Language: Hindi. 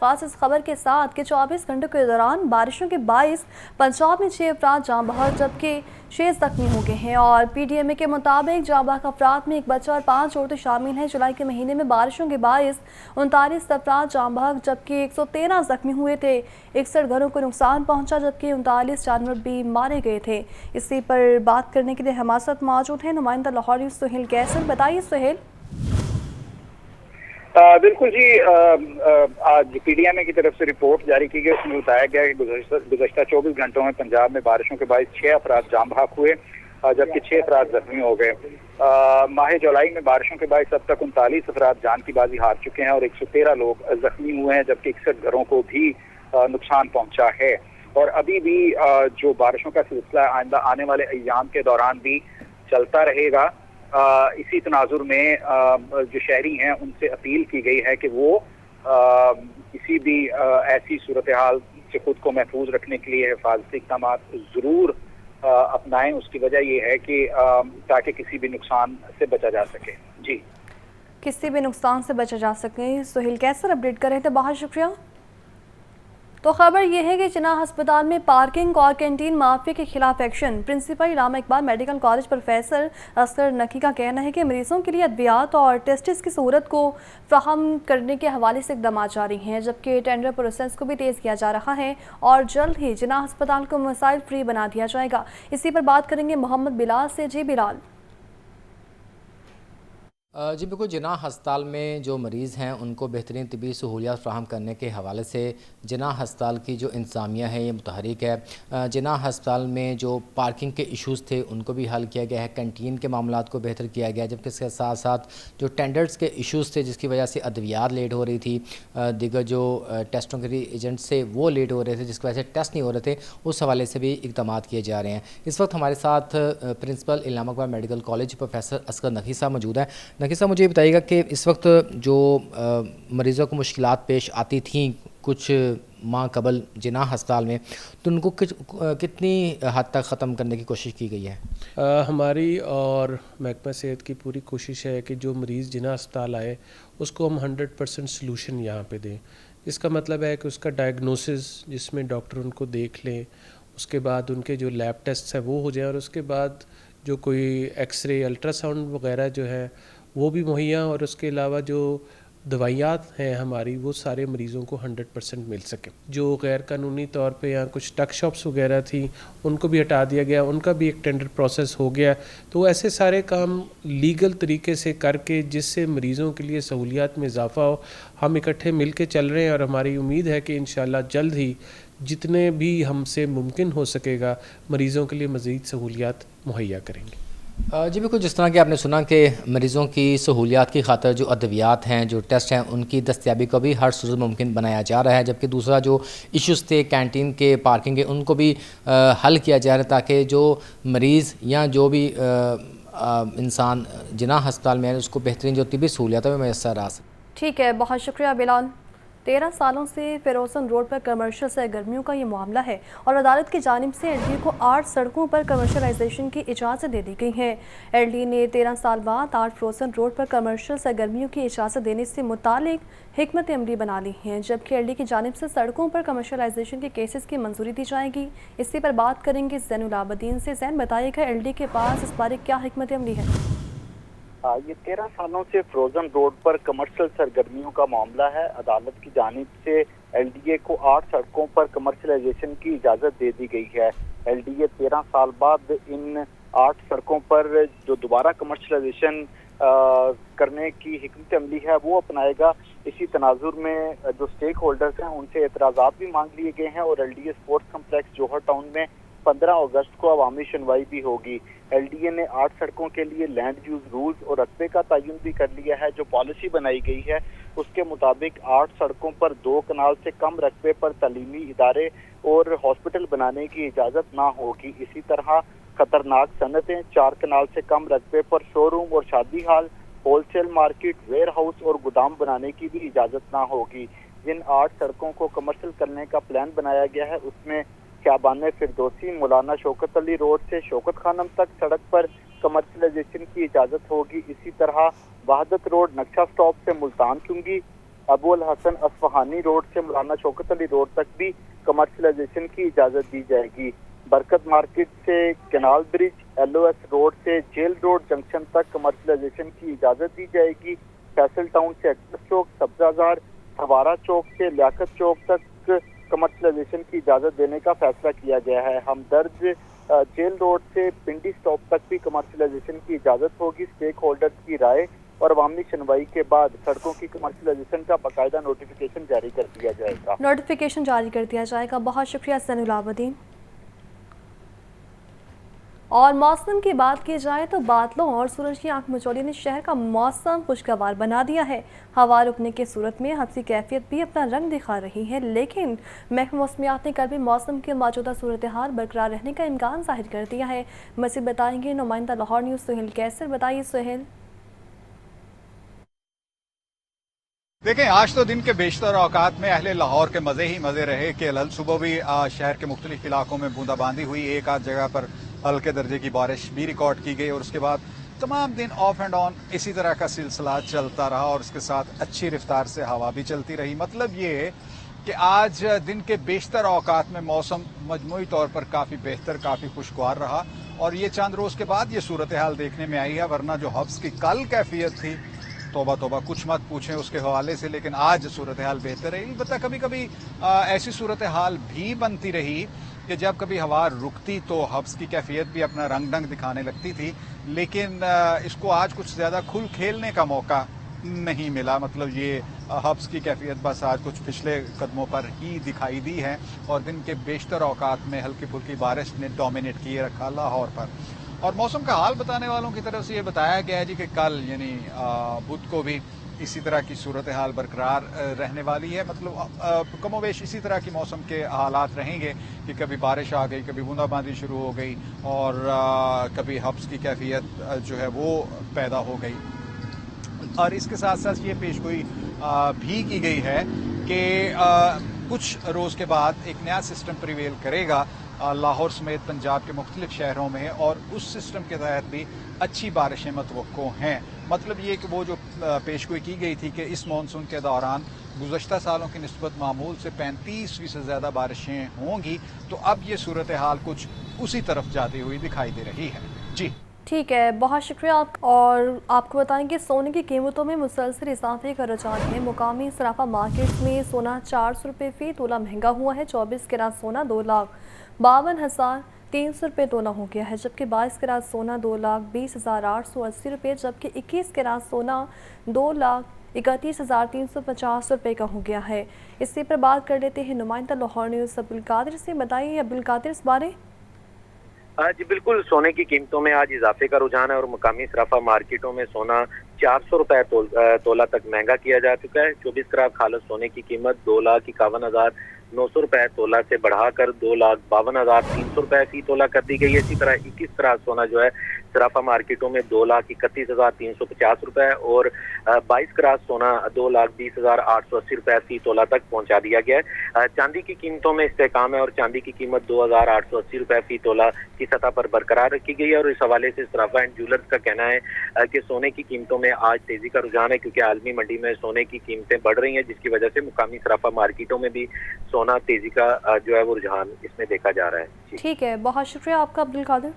आगाज इस खबर के साथ कि 24 घंटों के दौरान बारिशों के बाइस पंजाब में 6 अफराद जाँ बहक जबकि 6 जख्मी हो गए हैं। और PDMA के मुताबिक जाँ बहक अफराद में एक बच्चा और 5 औरतें शामिल हैं। जुलाई के महीने में बारिशों के बाइस 39 अफराद जाँ बहक जबकि 113 जख्मी हुए थे। 61 घरों को नुकसान पहुंचा जबकि 39 जानवर भी मारे गए थे। इसी पर बात करने के लिए हमारे साथ मौजूद है नुमाइंदा लाहौरी सुहेल कैसर। बताइए सुहेल। बिल्कुल जी, आज PDMA की तरफ से रिपोर्ट जारी की गई। उसमें बताया गया कि गुज़श्ता 24 घंटों में पंजाब में बारिशों के बायस 6 अफराद जाँ बहक हुए जबकि 6 अफराद जख्मी हो गए। माह जुलाई में बारिशों के बायस अब तक 39 अफराद जान की बाजी हार चुके हैं और 113 लोग जख्मी हुए हैं जबकि 61 घरों को भी नुकसान पहुंचा है। और अभी भी जो बारिशों का सिलसिला आइंदा आने वाले अय्याम के दौरान भी चलता रहेगा। इसी तनाजुर में जो शहरी हैं उनसे अपील की गई है कि वो किसी भी ऐसी सूरत हाल से खुद को महफूज रखने के लिए हिफाजती इक़दाम ज़रूर अपनाएं। उसकी वजह ये है कि ताकि किसी भी नुकसान से बचा जा सके। जी, किसी भी नुकसान से बचा जा सके। सुहेल कैसर अपडेट कर रहे थे, बहुत शुक्रिया। तो खबर यह है कि जिन्ना अस्पताल में पार्किंग और कैंटीन माफिया के खिलाफ action. Principal Allama Iqbal medical college professor Asgar Naqi का कहना है कि मरीजों के लिए अद्वियात और टेस्टिस की सहूलत को फ्राहम करने के हवाले से इकदाम जारी हैं जबकि टेंडर प्रोसेस को भी तेज़ किया जा रहा है और जल्द ही जिन्ना अस्पताल को मसाइल फ्री बना दिया जाएगा। इसी पर बात करेंगे मोहम्मद बिलाल से। जी बिलाल। जी बिल्कुल, जिन्ना अस्पताल में जो मरीज़ हैं उनको बेहतरीन तिबी सहूलियात फ़राहम करने के हवाले से जिन्ना अस्पताल की जो इंतज़ामिया है ये मुतहरिक है। जिन्ना अस्पताल में जो पार्किंग के इशूज़ थे उनको भी हल किया गया है, कैंटीन के मामलात को बेहतर किया गया है, जबकि इसके साथ साथ जो टेंडर्स के इशूज़ थे जिसकी वजह से अद्वियात लेट हो रही थी, दीगर जो टेस्टों के एजेंट से वो लेट हो रहे थे जिसकी वजह से टेस्ट नहीं हो रहे थे, उस हवाले से भी इक़दाम किए जा रहे हैं। इस वक्त हमारे साथ principal Allama Iqbal medical college professor Asgar Naqi साहब मौजूद हैं। नकी साहब, मुझे बताइएगा कि इस वक्त जो मरीज़ों को मुश्किलात पेश आती थीं कुछ माह कबल जिन्ना अस्पताल में, तो उनको कितनी हद तक ख़त्म करने की कोशिश की गई है? हमारी और महकमा सेहत की पूरी कोशिश है कि जो मरीज़ जिन्ना अस्पताल आए उसको हम 100% सलूशन यहाँ पे दें। इसका मतलब है कि उसका डायग्नोसिस जिसमें डॉक्टर उनको देख लें, उसके बाद उनके जो लैब टेस्ट हैं वो हो जाए और उसके बाद जो कोई एक्सरे अल्ट्रासाउंड वगैरह जो है वो भी मुहैया, और उसके अलावा जो दवाइयात हैं हमारी वो सारे मरीज़ों को 100% मिल सके। जो गैर कानूनी तौर पे या कुछ टक शॉप्स वगैरह थी उनको भी हटा दिया गया, उनका भी एक टेंडर प्रोसेस हो गया। तो ऐसे सारे काम लीगल तरीके से करके जिससे मरीज़ों के लिए सहूलियात में इजाफ़ा हो, हम इकट्ठे मिल के चल रहे हैं और हमारी उम्मीद है कि इंशाल्लाह जल्द ही जितने भी हमसे मुमकिन हो सकेगा मरीज़ों के लिए मज़ीद सहूलियात मुहैया करेंगे। जी बिल्कुल, जिस तरह कि आपने सुना कि मरीज़ों की सहूलियात की खातर जो अद्वियात हैं, जो टेस्ट हैं, उनकी दस्तयाबी को भी हर सूरत मुमकिन बनाया जा रहा है, जबकि दूसरा जो इश्यूज़ थे कैंटीन के, पार्किंग के, उनको भी हल किया जा रहा है ताकि जो मरीज़ या जो भी इंसान जिन्ना अस्पताल में है उसको बेहतरीन जो तिबी सहूलियात है मैसर आ सके। ठीक है, बहुत शुक्रिया बिलाल। 13 सालों से फिरोजन रोड पर कमर्शियल सरगर्मियों का ये मामला है और अदालत की जानिब से LD को 8 सड़कों पर कमर्शलाइजेशन की इजाज़त दे दी गई है। LD ने 13 साल बाद 8 फिरोजन रोड पर कमर्शियल सरगर्मियों की इजाज़त देने से मुतालिक हिकमत अमली बना ली है, जबकि LD की जानिब से सड़कों पर कमर्शलाइजेशन के केसेस की मंजूरी दी जाएगी। इसी पर बात करेंगे ज़ैनुल आबदीन से। ज़ैन, बताइएगा LD के पास इस बारे क्या हिकमत अमली है? ये 13 सालों से फ्रोजन रोड पर कमर्शियल सरगर्मियों का मामला है। अदालत की जानिब से LDA को 8 सड़कों पर कमर्शलाइजेशन की इजाज़त दे दी गई है। LDA 13 साल बाद इन 8 सड़कों पर जो दोबारा कमर्शलाइजेशन करने की हिकमत अमली है वो अपनाएगा। इसी तनाजुर में जो स्टेक होल्डर्स हैं उनसे एतराज़ात भी मांग लिए गए हैं और LDA स्पोर्ट्स कम्प्लेक्स जौहर टाउन में 15 अगस्त को अवामी सुनवाई भी होगी। LDA ने 8 सड़कों के लिए लैंड यूज रूल्स और रकबे का तयन भी कर लिया है। जो पॉलिसी बनाई गई है उसके मुताबिक 8 सड़कों पर 2 कनाल से कम रकबे पर तालीमी इदारे और हॉस्पिटल बनाने की इजाज़त ना होगी। इसी तरह खतरनाक सनतें, 4 कनाल से कम रकबे पर शोरूम और शादी हाल, होलसेल मार्केट, वेयर हाउस और गोदाम बनाने की भी इजाज़त ना होगी। जिन 8 सड़कों को कमर्शियल करने का प्लान बनाया गया है उसमें ख्याबान फिरदौसी मौलाना शौकत अली रोड से शौकत खानम तक सड़क पर कमर्शलाइजेशन की इजाज़त होगी। इसी तरह वहादत रोड नक्शा स्टॉप से मुल्तान चुंगी, अबुल हसन असफहानी रोड से मौलाना शौकत अली रोड तक भी कमर्शलाइजेशन की इजाज़त दी जाएगी। बरकत मार्केट से कैनाल ब्रिज, LOS रोड से जेल रोड जंक्शन तक कमर्शलाइजेशन की इजाज़त दी जाएगी। फैसल टाउन से एक्सप्रेस चौक, सब्जाजार, हवारा चौक से लियाकत चौक तक कमर्शलाइजेशन की इजाज़त देने का फैसला किया गया है। हमदर्द जेल रोड से पिंडी स्टॉप तक भी कमर्शलाइजेशन की इजाज़त होगी। स्टेक होल्डर्स की राय और अवामी सुनवाई के बाद सड़कों की कमर्शलाइजेशन का बाकायदा नोटिफिकेशन जारी कर दिया जाएगा। नोटिफिकेशन जारी कर दिया जाएगा। बहुत शुक्रिया सैनुल आबदीन। और मौसम की बात की जाए तो बादलों और सूरज की आंख मिचौली ने शहर का मौसम खुशगवार बना दिया है। हवा रुकने की सूरत में हब्सी कैफियत भी अपना रंग दिखा रही है, लेकिन महकमा मौसमियात ने कल भी मौसम की मौजूदा सूरत हाल बरकरार रहने का इम्कान जाहिर कर दिया है। मज़ीद बताएंगे नुमाइंदा लाहौर न्यूज़ सुहेल कैसर। बताइए सुहेल। देखें, आज तो दिन के बेशतर औकात में अहले लाहौर के मजे ही मजे रहे कि कल सुबह भी शहर के मुख्तलिफ इलाकों में बूंदाबांदी हुई। एक आध जगह पर हल्के दर्जे की बारिश भी रिकॉर्ड की गई और उसके बाद तमाम दिन ऑफ एंड ऑन इसी तरह का सिलसिला चलता रहा और उसके साथ अच्छी रफ्तार से हवा भी चलती रही। मतलब ये कि आज दिन के बेशतर औकात में मौसम मजमूई तौर पर काफ़ी बेहतर, काफ़ी खुशगवार रहा और ये चंद रोज़ के बाद ये सूरत हाल देखने में आई है। वरना जो हब्स की कल कैफियत थी, तोबा तोबा, कुछ मत पूछें उसके हवाले से। लेकिन आज सूरत हाल बेहतर रही। अलबत्ता कभी कभी ऐसी सूरत हाल भी बनती रही कि जब कभी हवा रुकती तो हब्स की कैफियत भी अपना रंग ढंग दिखाने लगती थी, लेकिन इसको आज कुछ ज़्यादा खुल खेलने का मौका नहीं मिला। मतलब ये हब्स की कैफियत बस आज कुछ पिछले कदमों पर ही दिखाई दी है और दिन के बेशतर औकात में हल्की फुल्की बारिश ने डोमिनेट किए रखा लाहौर पर। और मौसम का हाल बताने वालों की तरफ से ये बताया गया है जी कि कल यानी बुध को भी इसी तरह की सूरत हाल बरकरार रहने वाली है। मतलब कमोवेश इसी तरह की मौसम के हालात रहेंगे कि कभी बारिश आ गई, कभी बूंदाबांदी शुरू हो गई और कभी हब्स की कैफियत जो है वो पैदा हो गई। और इसके साथ साथ ये पेशगोई भी की गई है कि कुछ रोज़ के बाद एक नया सिस्टम प्रिवेल करेगा लाहौर समेत पंजाब के मुख्तलिफ शहरों में और उस सिस्टम के तहत भी अच्छी बारिशें मतवक्को हैं। मतलब ये कि वो जो पेशगोई की गई थी कि इस मानसून के दौरान गुज़श्ता सालों की निस्बत मामूल से 35% से ज़्यादा बारिशें होंगी, तो अब ये सूरत हाल कुछ उसी तरफ जाती हुई दिखाई दे रही है। जी ठीक है, बहुत शुक्रिया आप। और आपको बताएं कि सोने की कीमतों में मुसलसल इजाफे का रुझान है। मुकामी सराफा मार्केट में सोना 400 रुपये फ़ी तोला महंगा हुआ है। 24 कैरेट सोना 2,52,300 रुपये तोला हो गया है, जबकि 22 कैरेट सोना 2,20,880 रुपये, जबकि 21 कैरेट सोना 2,31,350 रुपये का हो गया है। इसी पर बात कर लेते हैं नुमाइंदा लाहौर न्यूज़ अब्दुल कादिर से। बताइए अब्दुल कादिर इस बारे। जी बिल्कुल, सोने की कीमतों में आज इजाफे का रुझान है और मुकामी सराफा मार्केटों में सोना 400 रुपये तोला तक महंगा किया जा चुका है। 24 कैरेट खालिस सोने की कीमत 2,51,900 रुपये तोला से बढ़ाकर 2,52,300 रुपये फी तोला कर दी गई है। इसी तरह 21 कैरेट सोना जो है सराफा मार्केटों में 2,31,350 रुपये और 22 कैरेट सोना 2,20,880 रुपये फी तोला तक पहुंचा दिया गया है। चांदी की कीमतों में इस्तेकाम है और चांदी की कीमत 2,880 रुपये फी तोला की सतह पर बरकरार रखी गई है। और इस हवाले से सराफा एंड ज्वेलर्स का कहना है कि सोने की कीमतों में आज तेजी का रुझान है, क्योंकि आलमी मंडी में सोने की कीमतें बढ़ रही हैं, जिसकी वजह से मुकामी सराफा मार्केटों में भी सोना तेजी का जो है वो रुझान इसमें देखा जा रहा है। ठीक है, बहुत शुक्रिया आपका अब्दुल कादिर।